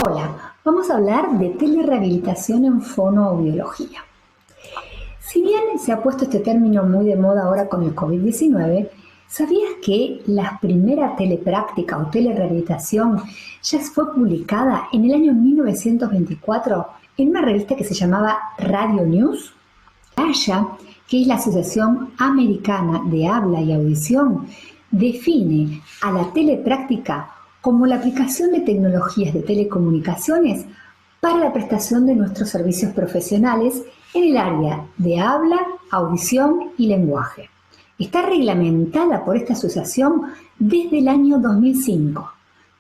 Hola, vamos a hablar de telerehabilitación en fonoaudiología. Si bien se ha puesto este término muy de moda ahora con el COVID-19, ¿sabías que la primera telepráctica o telerehabilitación ya fue publicada en el año 1924 en una revista que se llamaba Radio News? ASHA, que es la Asociación Americana de Habla y Audición, define a la telepráctica como la aplicación de tecnologías de telecomunicaciones para la prestación de nuestros servicios profesionales en el área de habla, audición y lenguaje. Está reglamentada por esta asociación desde el año 2005.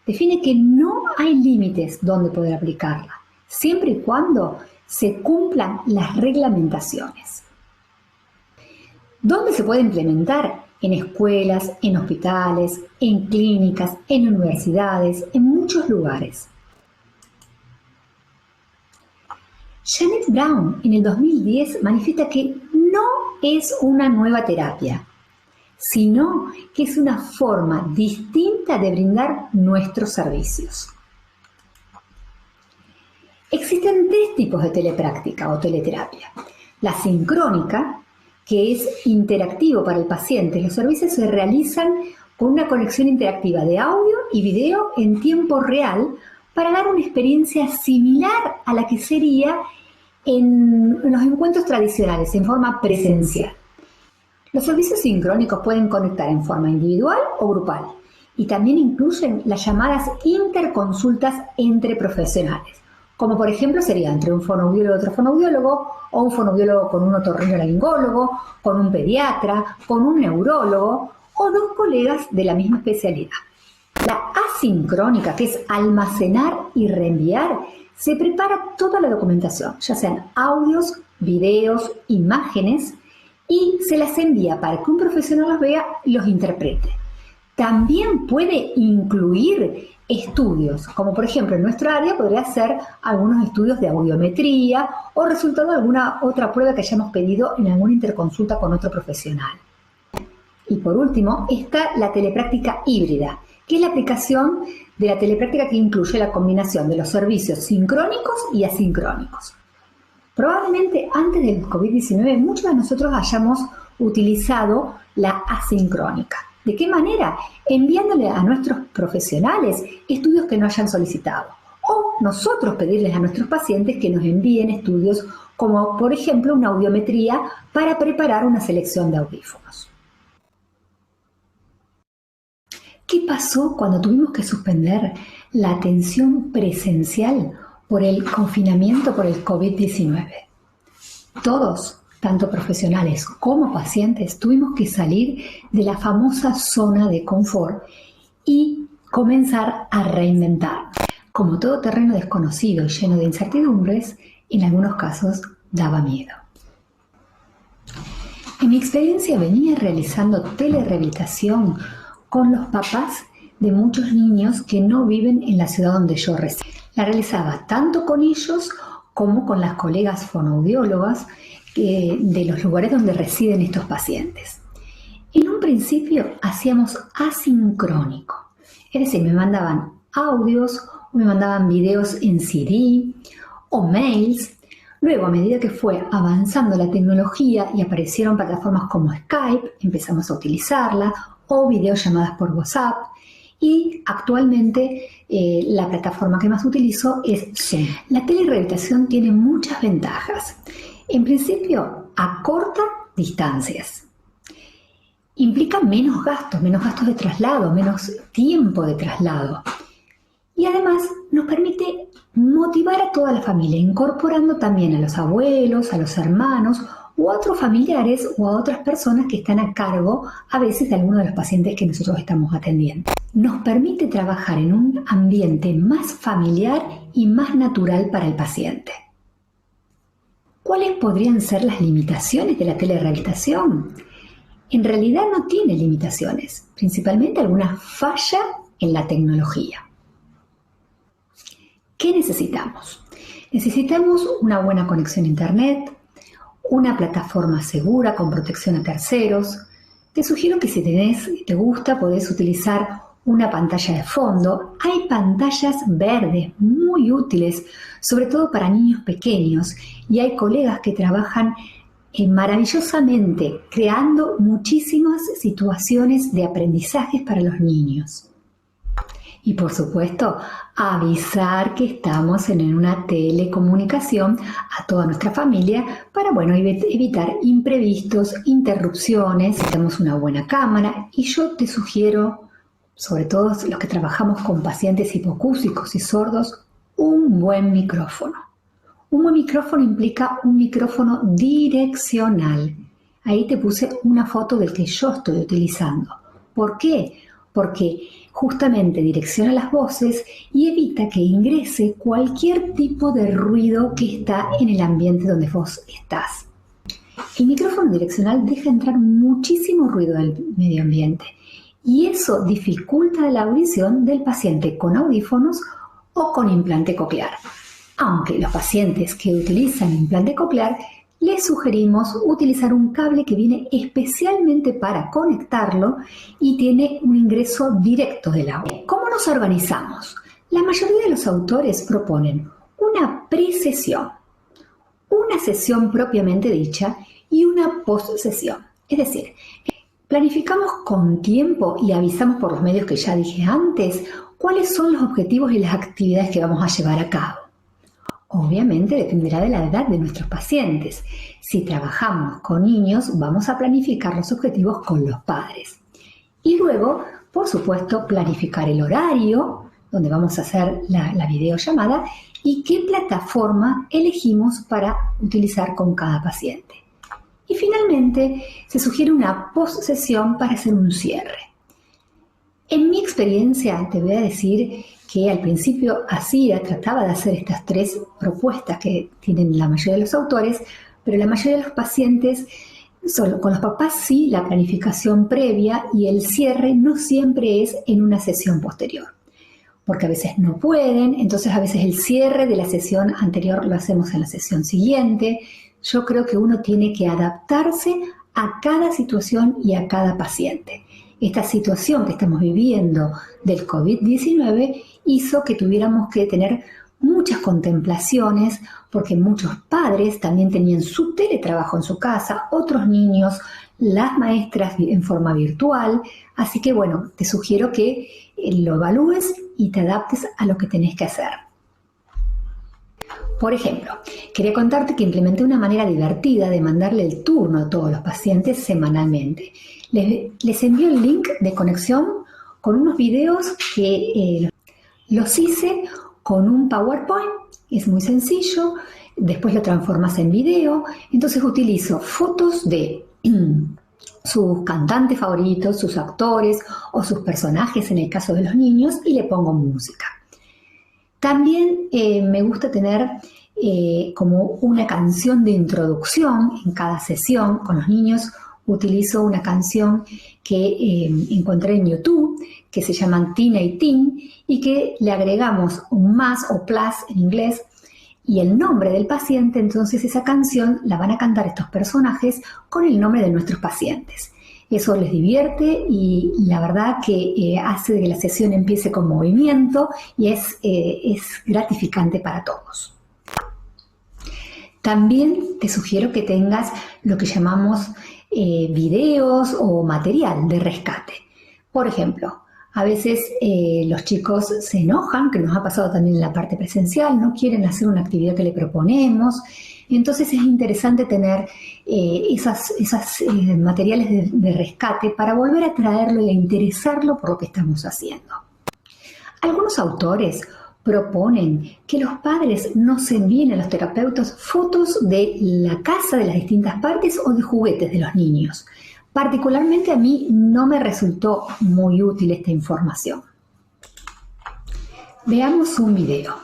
Define que no hay límites donde poder aplicarla, siempre y cuando se cumplan las reglamentaciones. ¿Dónde se puede implementar? En escuelas, en hospitales, en clínicas, en universidades, en muchos lugares. Janet Brown en el 2010 manifiesta que no es una nueva terapia, sino que es una forma distinta de brindar nuestros servicios. Existen tres tipos de telepráctica o teleterapia. La sincrónica, que es interactivo para el paciente. Los servicios se realizan con una conexión interactiva de audio y video en tiempo real para dar una experiencia similar a la que sería en los encuentros tradicionales, en forma presencial. Los servicios sincrónicos pueden conectar en forma individual o grupal y también incluyen las llamadas interconsultas entre profesionales, como por ejemplo sería entre un fonoaudiólogo y otro fonoaudiólogo, o un fonoaudiólogo con un otorrinolaringólogo, con un pediatra, con un neurólogo, o dos colegas de la misma especialidad. La asincrónica, que es almacenar y reenviar, se prepara toda la documentación, ya sean audios, videos, imágenes, y se las envía para que un profesional los vea y los interprete. También puede incluir estudios, como por ejemplo en nuestra área podría ser algunos estudios de audiometría o resultado de alguna otra prueba que hayamos pedido en alguna interconsulta con otro profesional. Y por último está la telepráctica híbrida, que es la aplicación de la telepráctica que incluye la combinación de los servicios sincrónicos y asincrónicos. Probablemente antes del COVID-19 muchos de nosotros hayamos utilizado la asincrónica. ¿De qué manera? Enviándole a nuestros profesionales estudios que no hayan solicitado. O nosotros pedirles a nuestros pacientes que nos envíen estudios como, por ejemplo, una audiometría para preparar una selección de audífonos. ¿Qué pasó cuando tuvimos que suspender la atención presencial por el confinamiento por el COVID-19? Todos, tanto profesionales como pacientes, tuvimos que salir de la famosa zona de confort y comenzar a reinventar. Como todo terreno desconocido y lleno de incertidumbres, en algunos casos daba miedo. En mi experiencia venía realizando telerehabilitación con los papás de muchos niños que no viven en la ciudad donde yo resido. La realizaba tanto con ellos como con las colegas fonoaudiólogas de los lugares donde residen estos pacientes. En un principio hacíamos asincrónico, es decir, me mandaban audios o me mandaban videos en CD o mails. Luego, a medida que fue avanzando la tecnología y aparecieron plataformas como Skype, empezamos a utilizarla, o videollamadas por WhatsApp, y actualmente la plataforma que más utilizo es Zoom. La telerehabilitación tiene muchas ventajas. En principio, acorta distancias. Implica menos gastos de traslado, menos tiempo de traslado. Y además nos permite motivar a toda la familia, incorporando también a los abuelos, a los hermanos o a otros familiares o a otras personas que están a cargo a veces de alguno de los pacientes que nosotros estamos atendiendo. Nos permite trabajar en un ambiente más familiar y más natural para el paciente. ¿Cuáles podrían ser las limitaciones de la telerehabilitación? En realidad no tiene limitaciones, principalmente alguna falla en la tecnología. ¿Qué necesitamos? Necesitamos una buena conexión a internet, una plataforma segura con protección a terceros. Te sugiero que si te gusta podés utilizar una pantalla de fondo. Hay pantallas verdes muy útiles, sobre todo para niños pequeños, y hay colegas que trabajan maravillosamente creando muchísimas situaciones de aprendizajes para los niños. Y por supuesto, avisar que estamos en una telecomunicación a toda nuestra familia para, bueno, evitar imprevistos, interrupciones. Tenemos una buena cámara y yo te sugiero, sobre todo los que trabajamos con pacientes hipoacúsicos y sordos, un buen micrófono. Un buen micrófono implica un micrófono direccional. Ahí te puse una foto del que yo estoy utilizando. ¿Por qué? Porque justamente direcciona las voces y evita que ingrese cualquier tipo de ruido que está en el ambiente donde vos estás. El micrófono direccional deja entrar muchísimo ruido del medio ambiente y eso dificulta la audición del paciente con audífonos o con implante coclear. Aunque los pacientes que utilizan implante coclear les sugerimos utilizar un cable que viene especialmente para conectarlo y tiene un ingreso directo del audio. ¿Cómo nos organizamos? La mayoría de los autores proponen una pre-sesión, una sesión propiamente dicha y una post-sesión. Es decir, planificamos con tiempo y avisamos por los medios que ya dije antes cuáles son los objetivos y las actividades que vamos a llevar a cabo. Obviamente dependerá de la edad de nuestros pacientes. Si trabajamos con niños, vamos a planificar los objetivos con los padres. Y luego, por supuesto, planificar el horario donde vamos a hacer la videollamada y qué plataforma elegimos para utilizar con cada paciente. Y finalmente, se sugiere una post-sesión para hacer un cierre. En mi experiencia, te voy a decir que al principio ACIRA trataba de hacer estas tres propuestas que tienen la mayoría de los autores, pero la mayoría de los pacientes, solo con los papás sí, la planificación previa y el cierre no siempre es en una sesión posterior, porque a veces no pueden, entonces a veces el cierre de la sesión anterior lo hacemos en la sesión siguiente. Yo creo que uno tiene que adaptarse a cada situación y a cada paciente. Esta situación que estamos viviendo del COVID-19 hizo que tuviéramos que tener muchas contemplaciones porque muchos padres también tenían su teletrabajo en su casa, otros niños, las maestras en forma virtual. Así que bueno, te sugiero que lo evalúes y te adaptes a lo que tenés que hacer. Por ejemplo, quería contarte que implementé una manera divertida de mandarle el turno a todos los pacientes semanalmente. Les envío el link de conexión con unos videos que los hice con un PowerPoint. Es muy sencillo, después lo transformas en video. Entonces utilizo fotos de sus cantantes favoritos, sus actores o sus personajes en el caso de los niños y le pongo música. También me gusta tener como una canción de introducción en cada sesión. Con los niños utilizo una canción que encontré en YouTube que se llama Teenage Teen y que le agregamos un más o plus en inglés y el nombre del paciente. Entonces esa canción la van a cantar estos personajes con el nombre de nuestros pacientes. Eso les divierte y la verdad que hace que la sesión empiece con movimiento y es gratificante para todos. También te sugiero que tengas lo que llamamos videos o material de rescate. Por ejemplo, a veces los chicos se enojan, que nos ha pasado también en la parte presencial, no quieren hacer una actividad que le proponemos. Entonces es interesante tener esos materiales de rescate para volver a traerlo y a interesarlo por lo que estamos haciendo. Algunos autores proponen que los padres nos envíen a los terapeutas fotos de la casa de las distintas partes o de juguetes de los niños. Particularmente a mí no me resultó muy útil esta información. Veamos un video.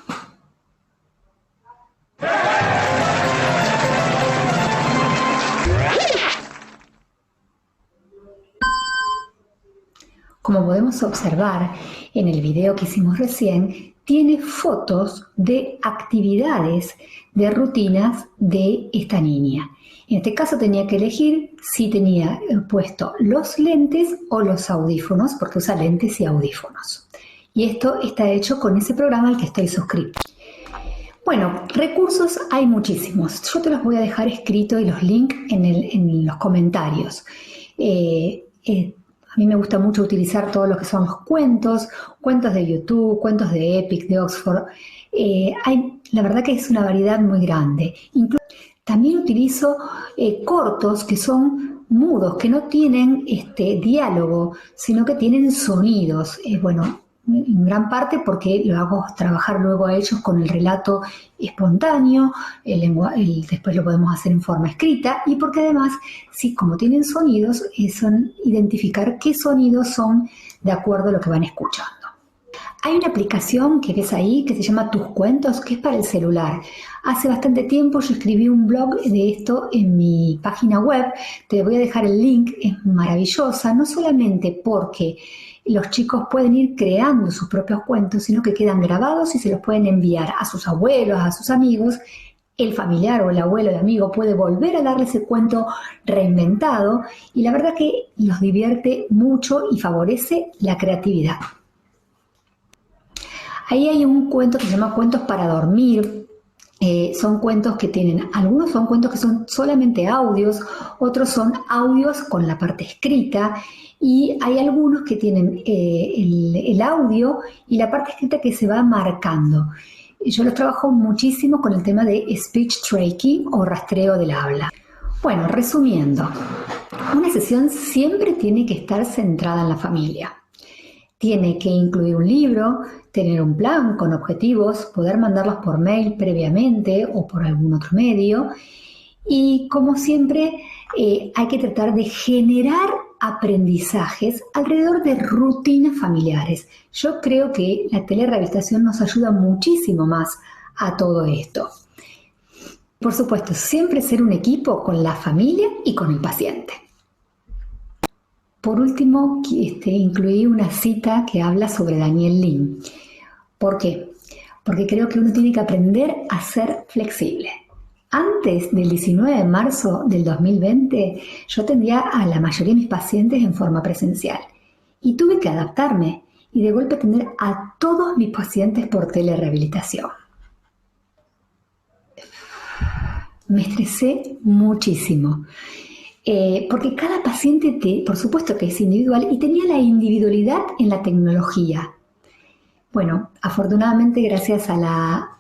Como podemos observar en el video que hicimos recién, tiene fotos de actividades, de rutinas de esta niña. En este caso tenía que elegir si tenía puesto los lentes o los audífonos, porque usa lentes y audífonos. Y esto está hecho con ese programa al que estoy suscrito. Bueno, recursos hay muchísimos. Yo te los voy a dejar escritos y los links en los comentarios. A mí me gusta mucho utilizar todo lo que son los cuentos de YouTube, cuentos de Epic, de Oxford. La verdad que es una variedad muy grande. También utilizo cortos que son mudos, que no tienen diálogo, sino que tienen sonidos. Bueno, en gran parte porque lo hago trabajar luego a ellos con el relato espontáneo, después lo podemos hacer en forma escrita, y porque además, sí, como tienen sonidos, son identificar qué sonidos son de acuerdo a lo que van escuchando. Hay una aplicación que ves ahí que se llama Tus Cuentos, que es para el celular. Hace bastante tiempo yo escribí un blog de esto en mi página web. Te voy a dejar el link, es maravillosa, no solamente porque los chicos pueden ir creando sus propios cuentos, sino que quedan grabados y se los pueden enviar a sus abuelos, a sus amigos. El familiar o el abuelo, el amigo puede volver a darle ese cuento reinventado y la verdad que los divierte mucho y favorece la creatividad. Ahí hay un cuento que se llama Cuentos para dormir. Son cuentos que algunos son cuentos que son solamente audios, otros son audios con la parte escrita y hay algunos que tienen el audio y la parte escrita que se va marcando. Yo los trabajo muchísimo con el tema de speech tracking o rastreo del habla. Bueno, resumiendo, una sesión siempre tiene que estar centrada en la familia. Tiene que incluir un libro, tener un plan con objetivos, poder mandarlos por mail previamente o por algún otro medio. Y como siempre, hay que tratar de generar aprendizajes alrededor de rutinas familiares. Yo creo que la telerehabilitación nos ayuda muchísimo más a todo esto. Por supuesto, siempre ser un equipo con la familia y con el paciente. Por último, incluí una cita que habla sobre Daniel Lean. ¿Por qué? Porque creo que uno tiene que aprender a ser flexible. Antes del 19 de marzo del 2020, yo atendía a la mayoría de mis pacientes en forma presencial y tuve que adaptarme y de golpe atender a todos mis pacientes por telerehabilitación. Me estresé muchísimo. Porque cada paciente, por supuesto que es individual y tenía la individualidad en la tecnología. Bueno, afortunadamente gracias a la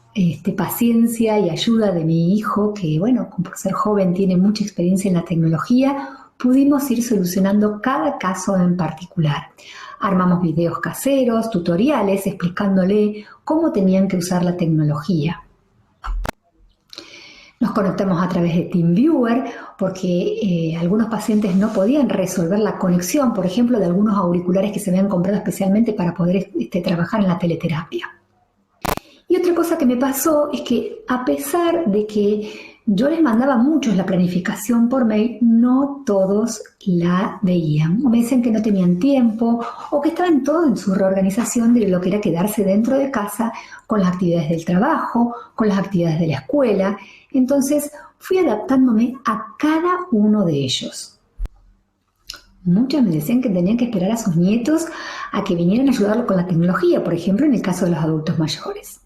paciencia y ayuda de mi hijo, que bueno, por ser joven tiene mucha experiencia en la tecnología, pudimos ir solucionando cada caso en particular. Armamos videos caseros, tutoriales, explicándole cómo tenían que usar la tecnología. Nos conectamos a través de TeamViewer porque algunos pacientes no podían resolver la conexión, por ejemplo, de algunos auriculares que se habían comprado especialmente para poder trabajar en la teleterapia. Y otra cosa que me pasó es que a pesar de que yo les mandaba a muchos la planificación por mail, no todos la veían. O me dicen que no tenían tiempo o que estaban todo en su reorganización de lo que era quedarse dentro de casa con las actividades del trabajo, con las actividades de la escuela. Entonces fui adaptándome a cada uno de ellos. Muchos me decían que tenían que esperar a sus nietos a que vinieran a ayudarlo con la tecnología, por ejemplo, en el caso de los adultos mayores.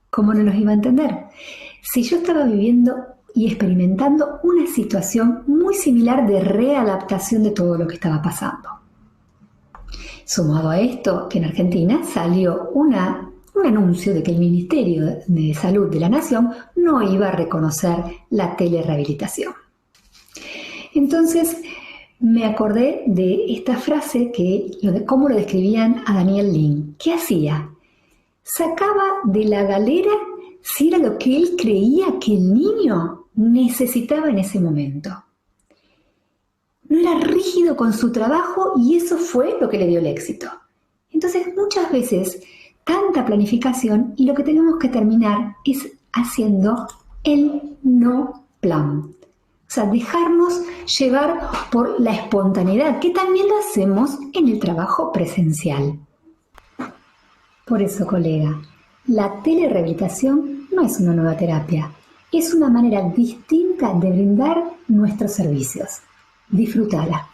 ¿Cómo no los iba a entender? Si yo estaba viviendo y experimentando una situación muy similar de readaptación de todo lo que estaba pasando. Sumado a esto, que en Argentina salió un anuncio de que el Ministerio de Salud de la Nación no iba a reconocer la telerehabilitación. Entonces me acordé de esta frase de cómo lo describían a Daniel Lean. ¿Qué hacía? Sacaba de la galera si era lo que él creía que el niño necesitaba en ese momento. No era rígido con su trabajo y eso fue lo que le dio el éxito. Entonces, muchas veces, tanta planificación y lo que tenemos que terminar es haciendo el no plan. O sea, dejarnos llevar por la espontaneidad, que también lo hacemos en el trabajo presencial. Por eso, colega, la telerehabilitación no es una nueva terapia, es una manera distinta de brindar nuestros servicios. Disfrútala.